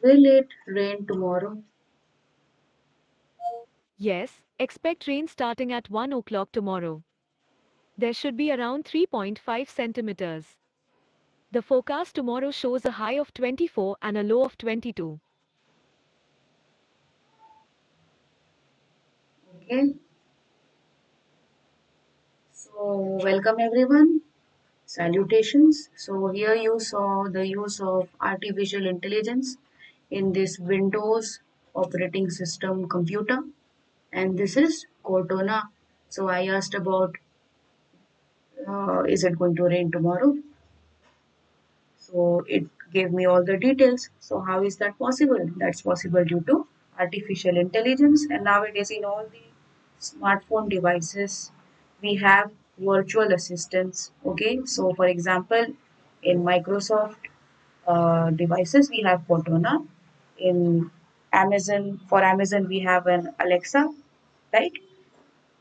Will it rain tomorrow? Yes, expect rain starting at 1 o'clock tomorrow. There should be around 3.5 centimeters. The forecast tomorrow shows a high of 24 and a low of 22. Okay, so welcome everyone. Salutations. So here you saw the use of artificial intelligence in this Windows operating system computer, and this is Cortona. So I asked about is it going to rain tomorrow? So it gave me all the details. So how is that possible? That's possible due to artificial intelligence. And nowadays in all the smartphone devices, we have virtual assistants. Okay, so for example, in Microsoft devices, we have Cortana. In Amazon, for Amazon, we have an Alexa, right?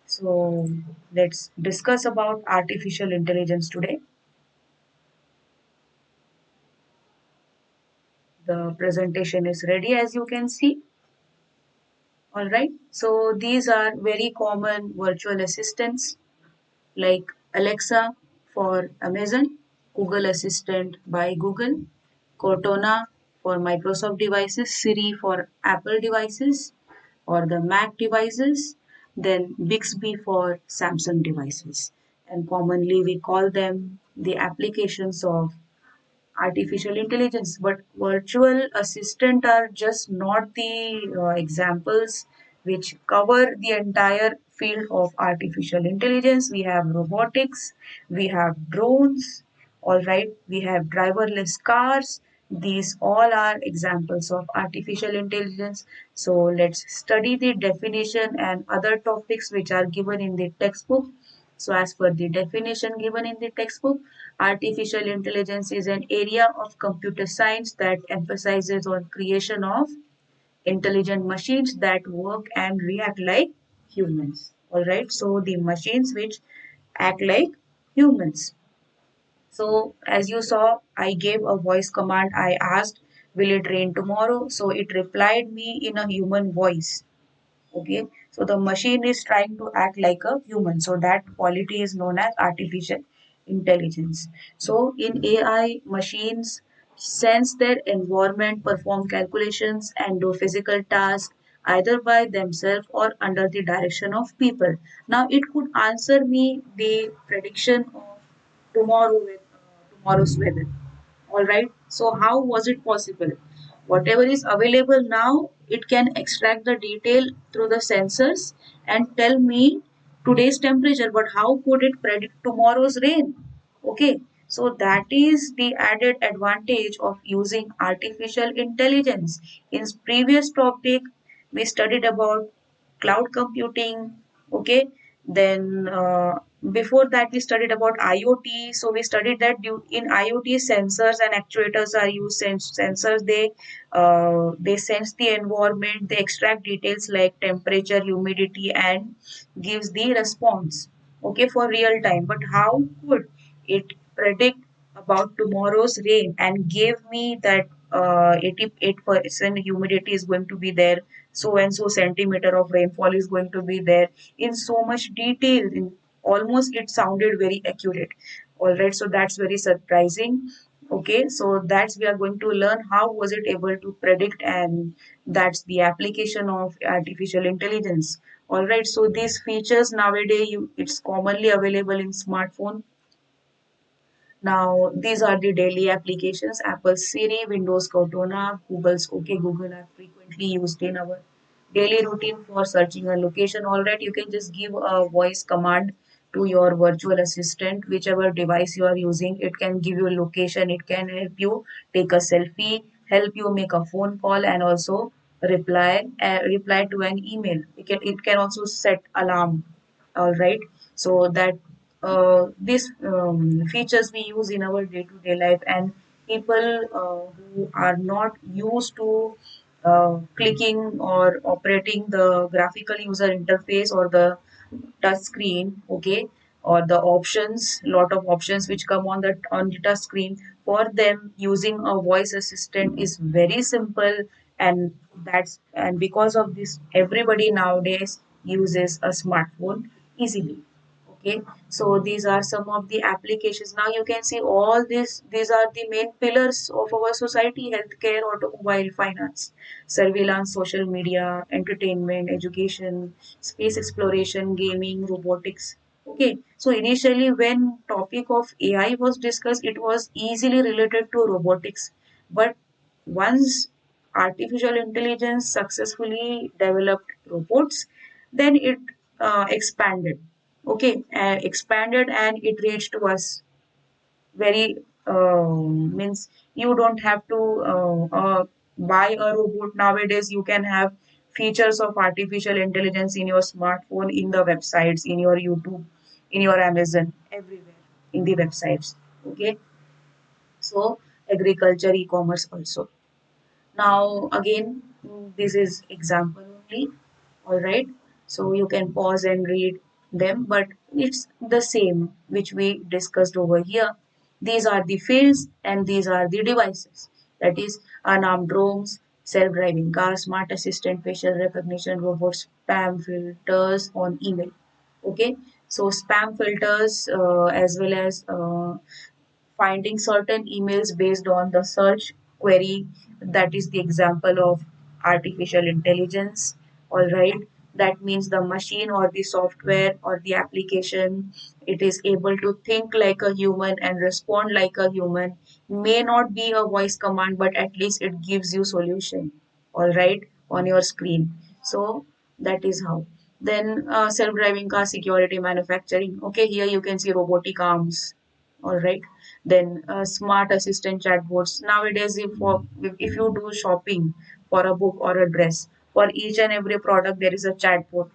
So let's discuss about artificial intelligence today. The presentation is ready as you can see. All right. So these are very common virtual assistants like Alexa for Amazon, Google Assistant by Google, Cortana for Microsoft devices, Siri for Apple devices or the Mac devices, then Bixby for Samsung devices. And commonly we call them the applications of artificial intelligence, but virtual assistant are just not the examples which cover the entire field of artificial intelligence. We have robotics, we have drones, all right, we have driverless cars. These all are examples of artificial intelligence. So let's study the definition and other topics which are given in the textbook. So, as per the definition given in the textbook, artificial intelligence is an area of computer science that emphasizes on creation of intelligent machines that work and react like humans. All right, so the machines which act like humans. So, as you saw, I gave a voice command. I asked, "Will it rain tomorrow?" So, it replied me in a human voice. Okay, so the machine is trying to act like a human, so that quality is known as artificial intelligence. So in AI, machines sense their environment, perform calculations and do physical tasks either by themselves or under the direction of people. Now it could answer me the prediction of tomorrow with tomorrow's weather. All right, so how was it possible? Whatever is available now, it can extract the detail through the sensors and tell me today's temperature, but how could it predict tomorrow's rain? Okay, so that is the added advantage of using artificial intelligence. In previous topic we studied about cloud computing. Okay, then before that we studied about IoT. So we studied that in IoT sensors and actuators are used. Sensors, they sense the environment, they extract details like temperature, humidity and gives the response, okay, for real time. But how could it predict about tomorrow's rain and gave me that 88% humidity is going to be there, so and so centimeter of rainfall is going to be there in so much detail, in almost it sounded very accurate. All right, so that's very surprising. Okay, so that's we are going to learn how was it able to predict, and that's the application of artificial intelligence. All right, so these features nowadays it's commonly available in smartphone. Now, these are the daily applications. Apple's Siri, Windows Cortana, Google's OK Google are frequently used in our daily routine for searching a location. All right, you can just give a voice command to your virtual assistant, whichever device you are using. It can give you a location, it can help you take a selfie, help you make a phone call, and also reply to an email. It can also set alarm. All right, so that these features we use in our day-to-day life, and people who are not used to clicking or operating the graphical user interface or the touch screen, okay, or the options, lot of options which come on the touch screen. For them, using a voice assistant is very simple, and because of this, everybody nowadays uses a smartphone easily. Okay, so these are some of the applications. Now you can see all this, these are the main pillars of our society: healthcare, automobile, finance, surveillance, social media, entertainment, education, space exploration, gaming, robotics. Okay, so initially when topic of AI was discussed, it was easily related to robotics. But once artificial intelligence successfully developed robots, then it expanded. Okay, expanded, and it reached to us very, means you don't have to buy a robot. Nowadays you can have features of artificial intelligence in your smartphone, in the websites, in your YouTube, in your Amazon, everywhere in the websites. Okay, so agriculture, e-commerce also. Now, again, this is example only, all right? So you can pause and read them, but it's the same which we discussed over here. These are the fields and these are the devices. That is unarmed drones, self-driving cars, smart assistant, facial recognition robots, spam filters on email. Okay, so spam filters, as well as finding certain emails based on the search query. That is the example of artificial intelligence. All right, that means the machine or the software or the application, it is able to think like a human and respond like a human. May not be a voice command, but at least it gives you solution, all right, on your screen. So that is how. Then self-driving car, security, manufacturing. Okay, here you can see robotic arms, all right. Then smart assistant chatbots. Nowadays, if you do shopping for a book or a dress, for each and every product there is a chatbot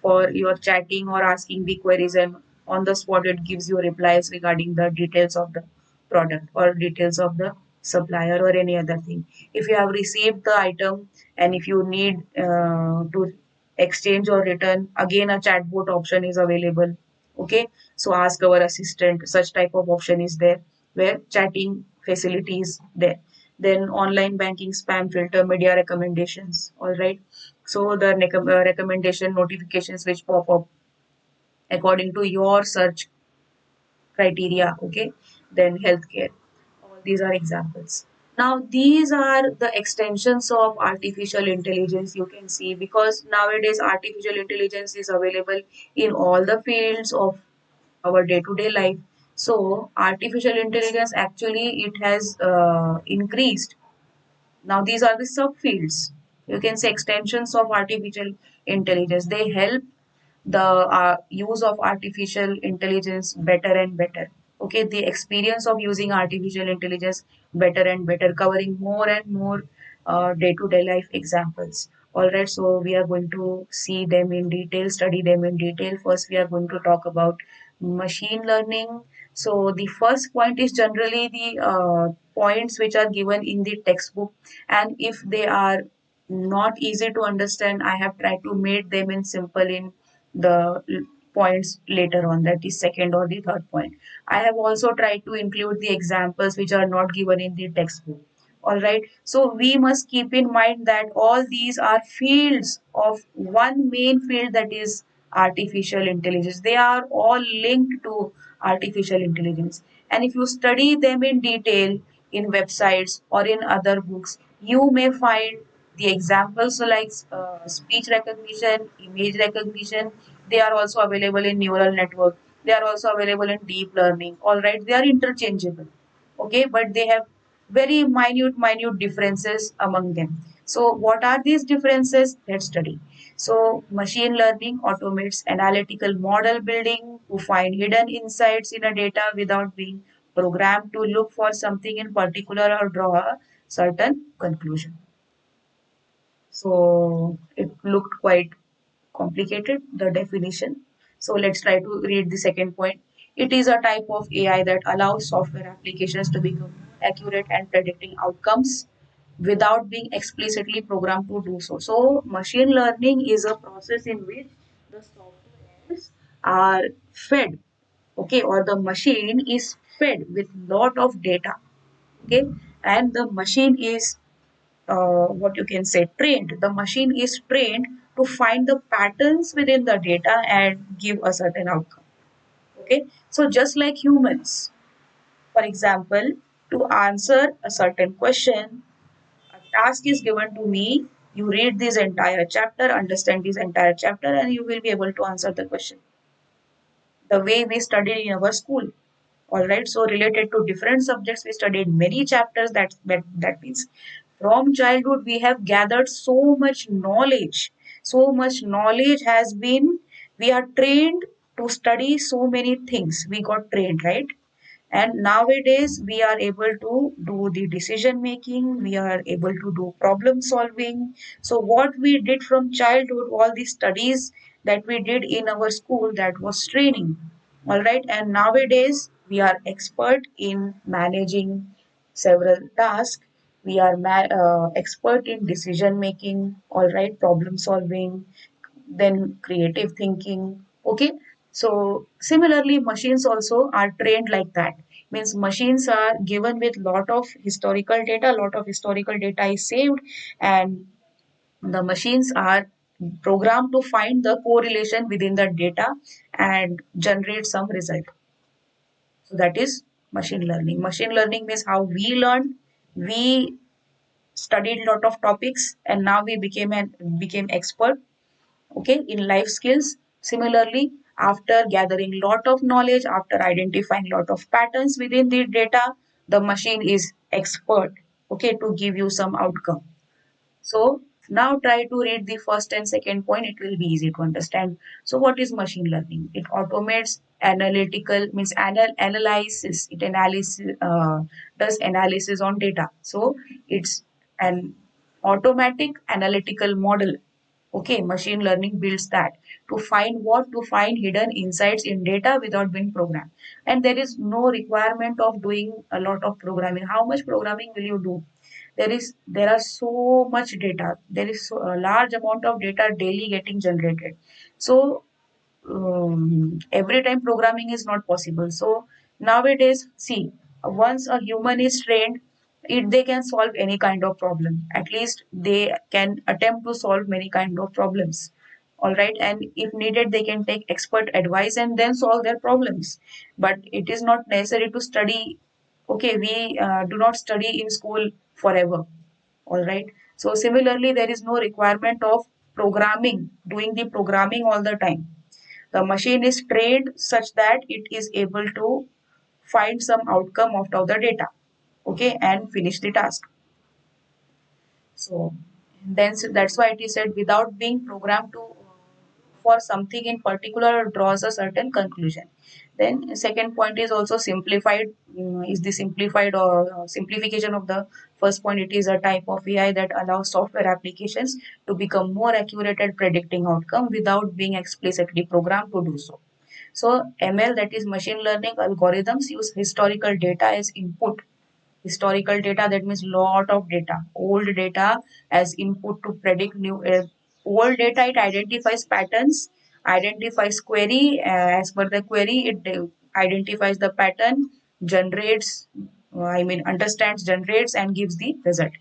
for your chatting or asking the queries, and on the spot it gives you replies regarding the details of the product or details of the supplier or any other thing. If you have received the item and if you need to exchange or return, again a chatbot option is available. Okay, so ask our assistant, such type of option is there where chatting facility is there. Then online banking, spam filter, media recommendations, all right. So the recommendation notifications which pop up according to your search criteria. Okay, then healthcare, all these are examples. Now these are the extensions of artificial intelligence, you can see, because nowadays artificial intelligence is available in all the fields of our day-to-day life. So artificial intelligence, actually it has increased. Now these are the subfields, you can say, extensions of artificial intelligence. They help the use of artificial intelligence better and better. Okay, the experience of using artificial intelligence better and better, covering more and more day-to-day life examples. All right, so we are going to see them in detail, study them in detail. First, we are going to talk about machine learning. So the first point is generally the points which are given in the textbook, and if they are not easy to understand, I have tried to make them in simple in the points later on, that is second or the third point. I have also tried to include the examples which are not given in the textbook. All right, so we must keep in mind that all these are fields of one main field, that is artificial intelligence. They are all linked to artificial intelligence, and if you study them in detail in websites or in other books, you may find the examples like speech recognition, image recognition. They are also available in neural network. They are also available in deep learning. All right, they are interchangeable. Okay, but they have very minute differences among them. So what are these differences? Let's study. So machine learning automates analytical model building to find hidden insights in a data without being programmed to look for something in particular or draw a certain conclusion. So it looked quite complicated, the definition. So let's try to read the second point. It is a type of AI that allows software applications to become accurate and predicting outcomes without being explicitly programmed to do so. So machine learning is a process in which the softwares are fed. okay, or the machine is fed with lot of data, okay, and the machine is what you can say trained. The machine is trained to find the patterns within the data and give a certain outcome. Okay, so just like humans, for example, to answer a certain question, a task is given to me. You read this entire chapter, understand this entire chapter, and you will be able to answer the question the way we studied in our school. All right, so related to different subjects, we studied many chapters. That means from childhood we have gathered so much knowledge. So much knowledge has been, we are trained to study so many things. We got trained, right? And nowadays we are able to do the decision making, we are able to do problem solving. So what we did from childhood, all the studies that we did in our school, that was training. All right, and nowadays we are expert in managing several tasks. We are expert in decision making, all right, problem solving, then creative thinking. Okay, so similarly machines also are trained like that. Means machines are given with lot of historical data, lot of historical data is saved, and the machines are programmed to find the correlation within the data and generate some result. So that is machine learning. Machine learning means how we learn. We studied lot of topics and now we became expert, okay, in life skills. Similarly, after gathering lot of knowledge, after identifying lot of patterns within the data, the machine is expert, okay, to give you some outcome. So now try to read the first and second point, it will be easy to understand. So what is machine learning? It automates analytical, means analysis, it analysis does analysis on data. So it's an automatic analytical model. Okay, machine learning builds that to find what, to find hidden insights in data without being programmed. And there is no requirement of doing a lot of programming. How much programming will you do? There are so much data. There is a large amount of data daily getting generated. So every time programming is not possible. So nowadays, see, once a human is trained, they can solve any kind of problem. At least they can attempt to solve many kind of problems. All right, and if needed, they can take expert advice and then solve their problems. But it is not necessary to study. Okay, we do not study in school forever. All right. So similarly, there is no requirement of programming, doing the programming all the time. The machine is trained such that it is able to find some outcome out of the data, okay, and finish the task. So then that's why it is said without being programmed to for something in particular draws a certain conclusion. Then second point is also simplified. Is the simplified or simplification of the first point? It is a type of AI that allows software applications to become more accurate at predicting outcome without being explicitly programmed to do so. So ML, that is machine learning algorithms, use historical data as input. Historical data, that means lot of data, old data as input to predict new. Old data, it identifies patterns, identifies query, as per the query it identifies the pattern, generates, understands, generates and gives the result.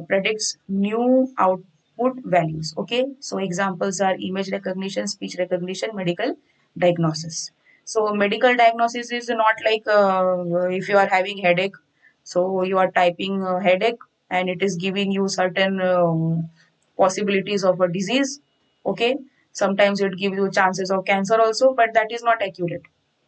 Predicts new output values. Okay, so examples are image recognition, speech recognition, medical diagnosis. So medical diagnosis is not like if you are having headache, so you are typing headache and it is giving you certain possibilities of a disease. Okay, sometimes it gives you chances of cancer also, but that is not accurate.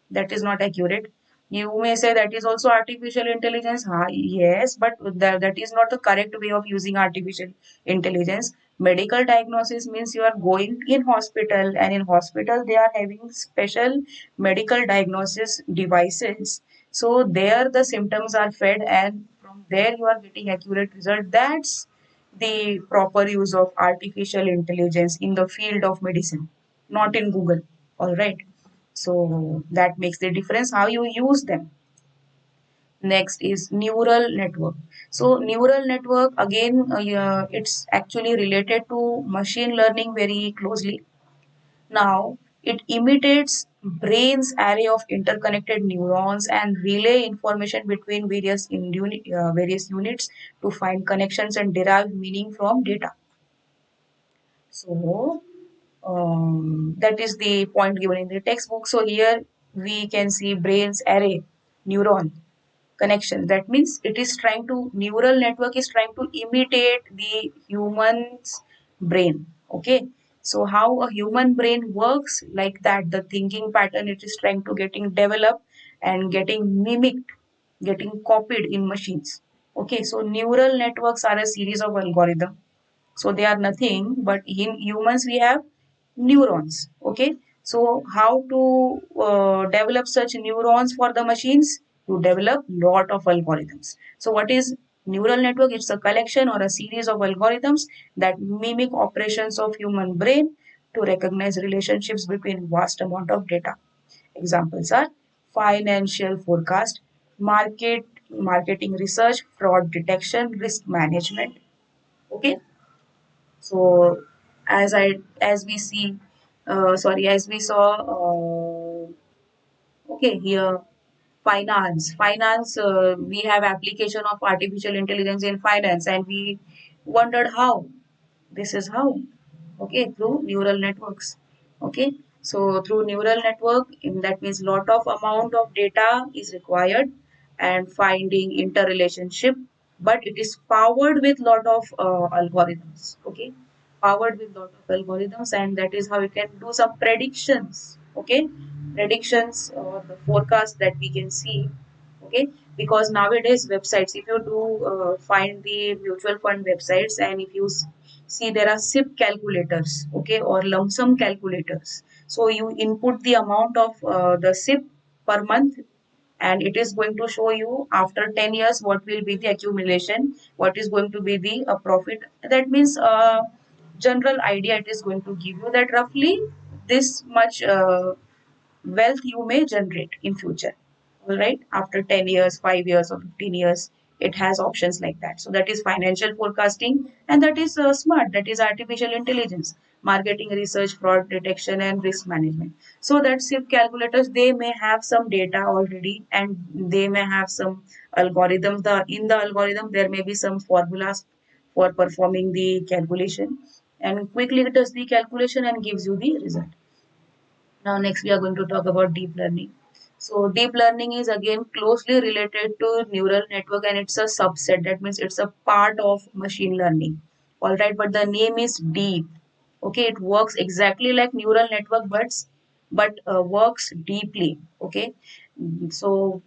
That is not accurate. You may say that is also artificial intelligence. Yes, but that is not the correct way of using artificial intelligence. Medical diagnosis means you are going in hospital, and in hospital they are having special medical diagnosis devices. So there the symptoms are fed, and from there you are getting accurate result. That's the proper use of artificial intelligence in the field of medicine, not in Google. All right. So that makes the difference how you use them. Next is neural network. So neural network again, it's actually related to machine learning very closely. Now it imitates brain's array of interconnected neurons and relay information between various units to find connections and derive meaning from data. So that is the point given in the textbook. So here we can see brain's array neuron connection. That means it is trying to neural network is trying to imitate the human's brain. Okay. So how a human brain works, like that, the thinking pattern it is trying to getting developed and getting mimicked, getting copied in machines. Okay, so neural networks are a series of algorithms, so they are nothing but in humans we have neurons. Okay. So how to develop such neurons for the machines? You develop lot of algorithms. So what is neural network? It's a collection or a series of algorithms that mimic operations of human brain to recognize relationships between vast amount of data. Examples are financial forecast, marketing research, fraud detection, risk management. Okay. So as we see, as we saw, okay, here finance. We have application of artificial intelligence in finance, and we wondered how. This is how. Okay, through neural networks. Okay, so through neural network, that means lot of amount of data is required and finding interrelationship, but it is powered with lot of algorithms. Okay, powered with lot of algorithms, and that is how we can do some predictions. Okay, predictions or the forecast that we can see. Okay, because nowadays websites, if you do find the mutual fund websites, and if you see there are SIP calculators, okay, or lump sum calculators. So you input the amount of the SIP per month, and it is going to show you after 10 years what will be the accumulation, what is going to be the profit. That means general idea it is going to give you that roughly this much wealth you may generate in future. All right, after 10 years, 5 years, or 15 years, it has options like that. So that is financial forecasting, and that is smart, that is artificial intelligence, marketing research, fraud detection, and risk management. So that SIP calculators, they may have some data already, and they may have some algorithm. The In the algorithm there may be some formulas for performing the calculation, and quickly it does the calculation and gives you the result. Now, next we are going to talk about deep learning. So, deep learning is again closely related to neural network, and it's a subset. That means it's a part of machine learning. All right, but the name is deep. Okay, it works exactly like neural network, but works deeply. Okay, so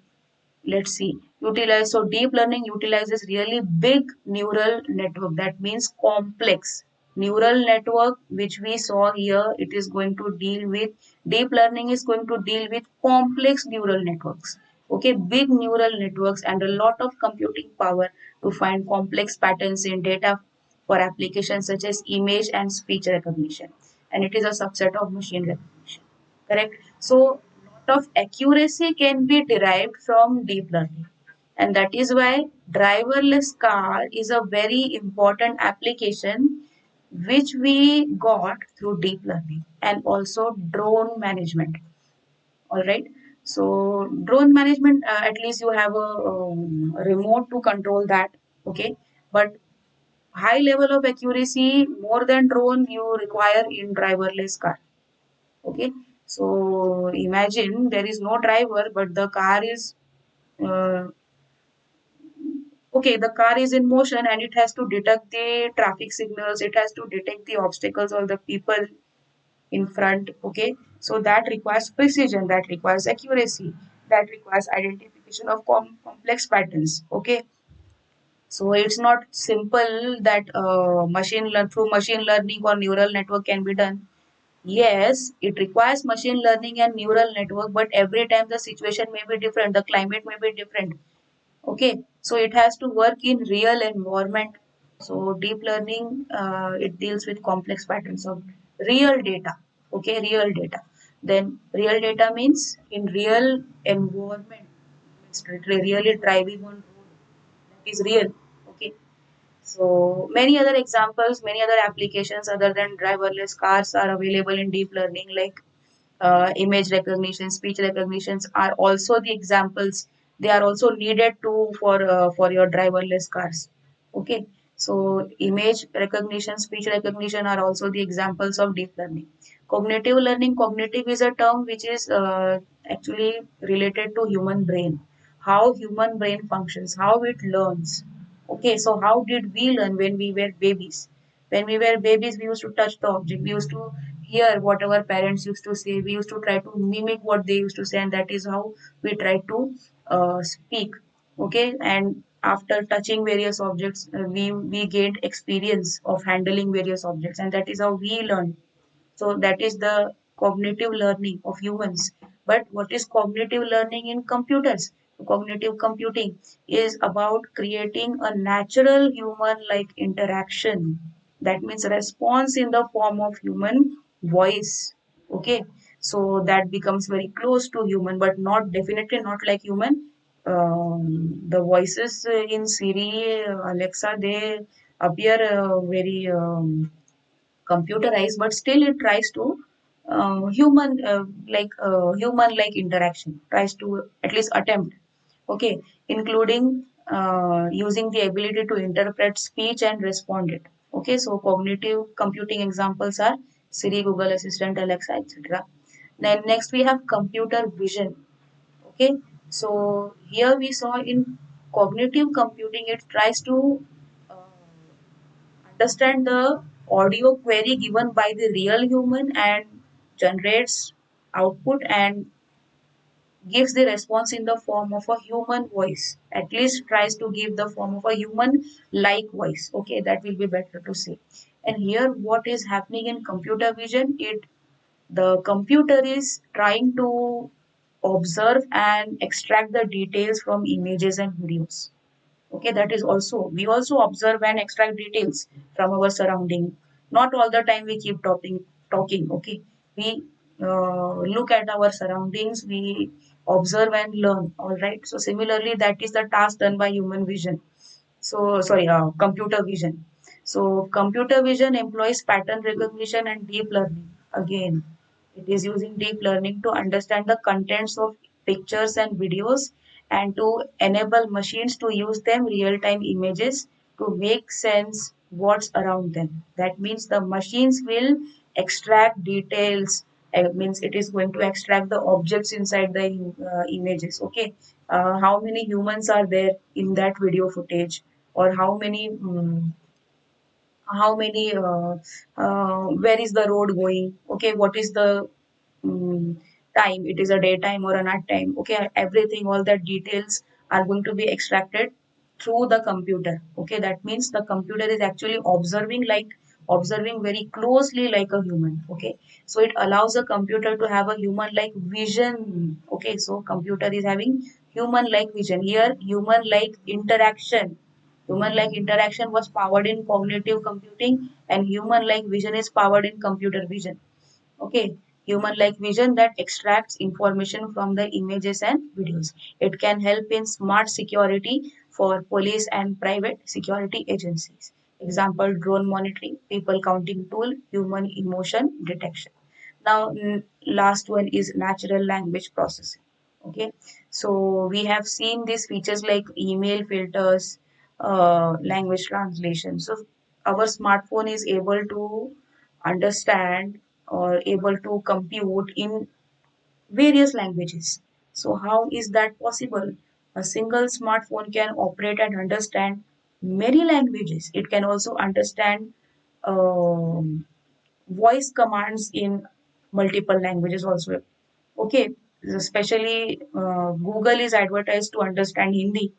let's see, utilize. So deep learning utilizes really big neural network, that means complex neural network, which we saw here. It is going to deal with, deep learning is going to deal with complex neural networks. Okay, big neural networks and a lot of computing power to find complex patterns in data for applications such as image and speech recognition, and it is a subset of machine recognition. Correct. So lot of accuracy can be derived from deep learning, and that is why driverless car is a very important application which we got through deep learning, and also drone management. All right, so drone management, at least you have a remote to control that. Okay, but high level of accuracy more than drone you require in driverless car. Okay, so imagine there is no driver, but the car is uh, okay. The car is in motion, and it has to detect the traffic signals. It has to detect the obstacles or the people in front. Okay, so that requires precision. That requires accuracy. That requires identification of complex patterns. Okay, so it's not simple that through machine learning or neural network can be done. Yes, it requires machine learning and neural network, but every time the situation may be different, the climate may be different. Okay, so it has to work in real environment. So deep learning, it deals with complex patterns of real data. Okay, real data. Then real data means in real environment. It's really driving on road. That is real. Okay, so many other examples, many other applications other than driverless cars are available in deep learning, like image recognition, speech recognitions are also the examples. They are also needed to for your driverless cars. Okay, so image recognition, speech recognition are also the examples of deep learning. Cognitive learning. Cognitive is a term which is actually related to human brain, how human brain functions, how it learns. Okay, so how did we learn when we were babies? When we were babies, we used to touch the object. We used to hear what our parents used to say. We used to try to mimic what they used to say, and that is how we try to speak. Okay, and after touching various objects, we gained experience of handling various objects, and that is how we learn. So that is the cognitive learning of humans. But what is cognitive learning in computers? Cognitive computing is about creating a natural human like interaction. That means response in the form of human voice. Okay. So that becomes very close to human, but not definitely not like human. The voices in Siri, Alexa, they appear very computerized, but still it tries to human like interaction, tries to at least attempt. Okay, including using the ability to interpret speech and respond it. Okay, so cognitive computing examples are Siri, Google Assistant, Alexa, etc. Then next we have computer vision. Okay, so here we saw in cognitive computing it tries to uh, understand the audio query given by the real human and generates output and gives the response in the form of a human voice, at least tries to give the form of a human like voice. Okay, that will be better to say. And here what is happening in computer vision, it the computer is trying to observe and extract the details from images and videos. Okay, that is also, we also observe and extract details from our surrounding. Not all the time we keep talking. Okay, we look at our surroundings, we observe and learn. All right, so similarly that is the task done by human vision. So sorry, computer vision. So computer vision employs pattern recognition and deep learning. Again, it is using deep learning to understand the contents of pictures and videos and to enable machines to use them real-time images to make sense what's around them. That means the machines will extract details. Means it is going to extract the objects inside the images. Okay, how many humans are there in that video footage, or where is the road going. Okay, what is the um, time, it is a daytime or a night time. Okay, everything, all that details are going to be extracted through the computer. Okay, that means the computer is actually observing very closely like a human. Okay, so it allows a computer to have a human like vision. Okay, so computer is having human like vision. Here human like interaction, human like interaction was powered in cognitive computing, and human like vision is powered in computer vision. Okay, human like vision that extracts information from the images and videos. It can help in smart security for police and private security agencies. Example, drone monitoring, people counting tool, human emotion detection. Now, last one is natural language processing. Okay, so we have seen these features like email filters, language translation. So our smartphone is able to understand or able to compute in various languages. So how is that possible? A single smartphone can operate and understand many languages. It can also understand um, voice commands in multiple languages also. Okay, especially Google is advertised to understand Hindi.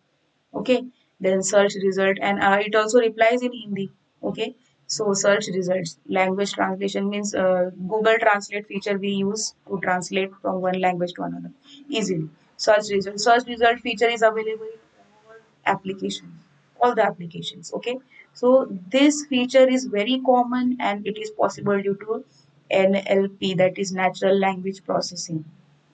Okay, then search result, and it also replies in Hindi. Okay, so search results, language translation means Google Translate feature we use to translate from one language to another easily. Search result feature is available in all applications, all the applications. Okay, so this feature is very common and it is possible due to NLP, that is natural language processing.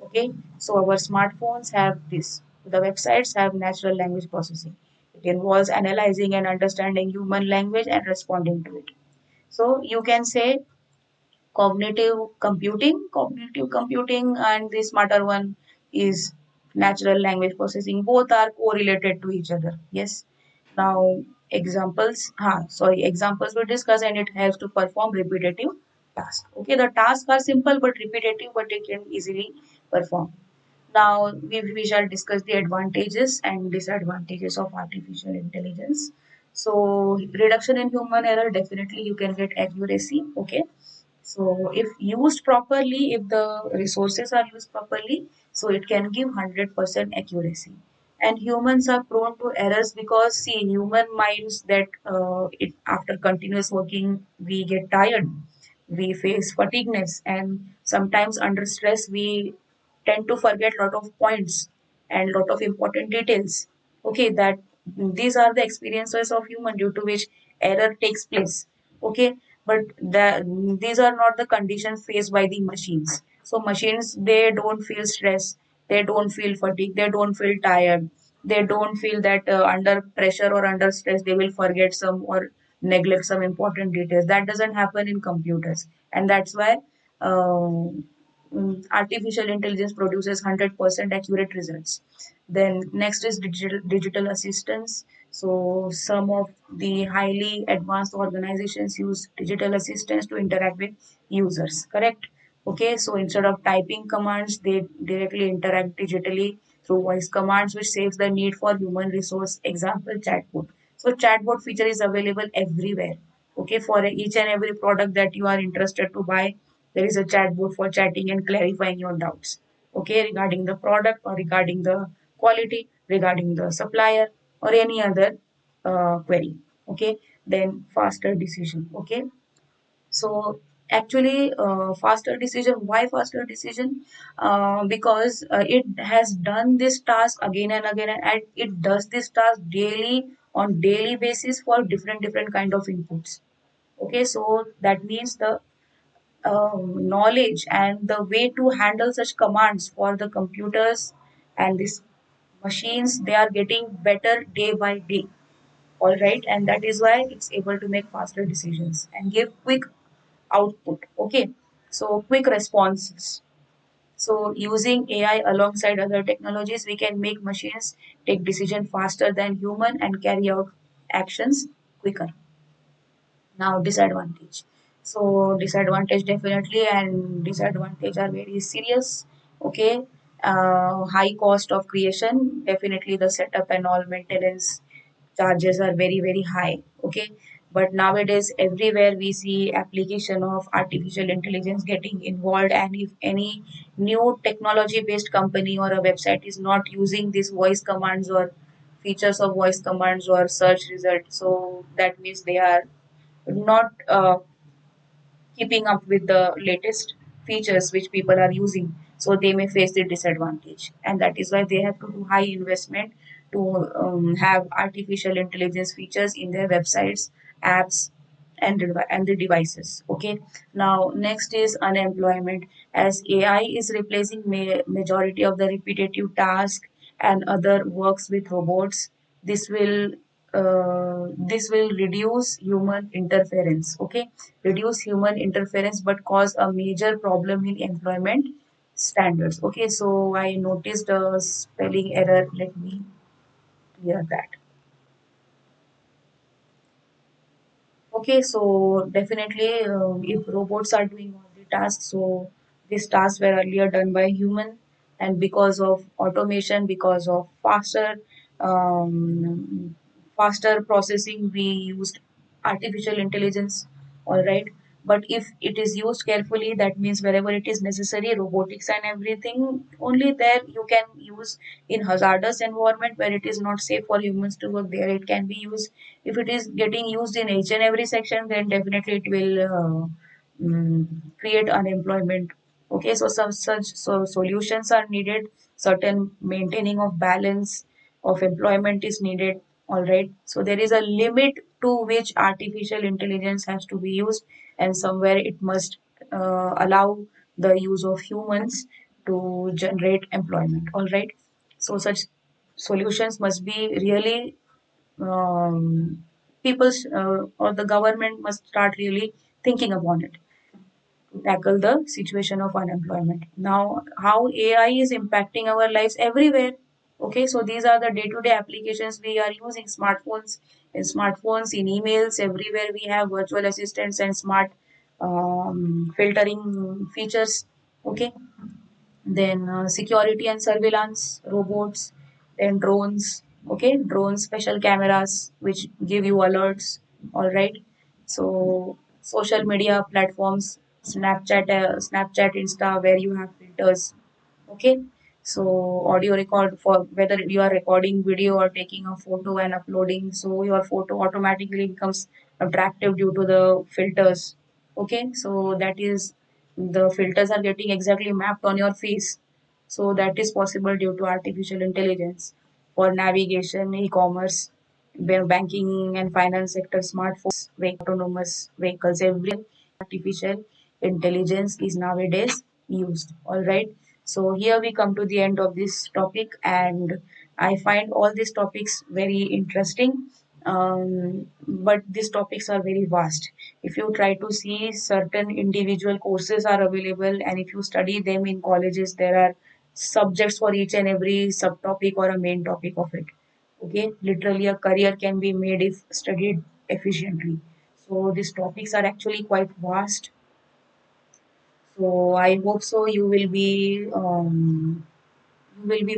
Okay, so our smartphones have this. The websites have natural language processing. It involves analyzing and understanding human language and responding to it. So you can say Cognitive computing and the smarter one is natural language processing. Both are correlated to each other. Yes. Now examples we discuss, and it helps to perform repetitive tasks. Okay, the tasks are simple but repetitive, but they can easily perform. Now we shall discuss the advantages and disadvantages of artificial intelligence. So reduction in human error, definitely you can get accuracy. Okay, so if used properly, if the resources are used properly, so it can give 100% accuracy. And humans are prone to errors because see, human minds that after continuous working we get tired, we face fatigueness, and sometimes under stress we tend to forget lot of points and lot of important details. Okay, that these are the experiences of human due to which error takes place. Okay, but these are not the conditions faced by the machines. So machines, they don't feel stress, they don't feel fatigue, they don't feel tired, they don't feel that under pressure or under stress they will forget some or neglect some important details. That doesn't happen in computers, and that's why artificial intelligence produces 100% accurate results. Then next is digital assistance. So some of the highly advanced organizations use digital assistants to interact with users. Correct? Okay, so instead of typing commands, they directly interact digitally through voice commands, which saves the need for human resource. Example, chatbot. So chatbot feature is available everywhere. Okay, for each and every product that you are interested to buy, there is a chatbot for chatting and clarifying your doubts. Okay, regarding the product or regarding the quality, regarding the supplier or any other query. Okay, then faster decision. Okay, so actually, faster decision. Why faster decision? Because it has done this task again and again, and it does this task daily on daily basis for different kind of inputs. Okay, so that means the knowledge and the way to handle such commands for the computers and these machines, they are getting better day by day. All right, and that is why it's able to make faster decisions and give quick output. Okay, so quick responses. So using AI alongside other technologies, we can make machines take decision faster than human and carry out actions quicker. Now disadvantage. So disadvantage, definitely, and disadvantage are very serious. Okay, high cost of creation, definitely the setup and all maintenance charges are very high. Okay, but nowadays everywhere we see application of artificial intelligence getting involved, and if any new technology based company or a website is not using these voice commands or features of voice commands or search results, so that means they are not keeping up with the latest features which people are using, so they may face the disadvantage, and that is why they have to do high investment to have artificial intelligence features in their websites, apps, and the devices. Okay, now next is unemployment. As AI is replacing majority of the repetitive task and other works with robots, this will reduce human interference. Okay, reduce human interference but cause a major problem in employment standards. Okay, so I noticed a spelling error. Let me clear that. Okay, so definitely, if robots are doing all the tasks, so these tasks were earlier done by human, and because of automation, because of faster processing, we used artificial intelligence. All right, but if it is used carefully, that means wherever it is necessary, robotics and everything, only there you can use. In hazardous environment where it is not safe for humans to work, there it can be used. If it is getting used in each and every section, then definitely it will create unemployment. Okay, so some such solutions are needed. Certain maintaining of balance of employment is needed. All right, so there is a limit to which artificial intelligence has to be used, and somewhere it must allow the use of humans to generate employment. All right, so such solutions must be really people or the government must start really thinking upon it. to tackle the situation of unemployment. Now, how AI is impacting our lives everywhere. Okay, so these are the day-to-day applications we are using. Smartphones, in emails, everywhere we have virtual assistants and smart filtering features. Okay, then security and surveillance robots, then drones. Okay, drones, special cameras which give you alerts. All right, so social media platforms, Snapchat, Insta, where you have filters. Okay, so audio record, for whether you are recording video or taking a photo and uploading, so your photo automatically becomes attractive due to the filters. Okay, so that is, the filters are getting exactly mapped on your face, so that is possible due to artificial intelligence. For navigation, e-commerce, banking and finance sector, smartphones, autonomous vehicles, every artificial intelligence is nowadays used. All right. So here we come to the end of this topic, and I find all these topics very interesting. But these topics are very vast. If you try to see, certain individual courses are available, and if you study them in colleges, there are subjects for each and every subtopic or a main topic of it. Okay, literally a career can be made if studied efficiently. So these topics are actually quite vast. So I hope so you will be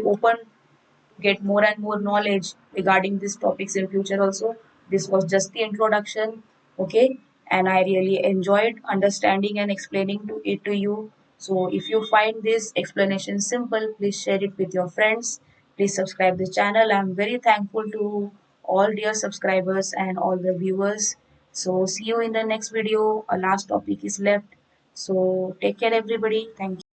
open to get more and more knowledge regarding these topics in future also. This was just the introduction, okay? And I really enjoyed understanding and explaining it to you. So if you find this explanation simple, please share it with your friends. Please subscribe the channel. I'm very thankful to all dear subscribers and all the viewers. So see you in the next video. A last topic is left. So take care everybody. Thank you.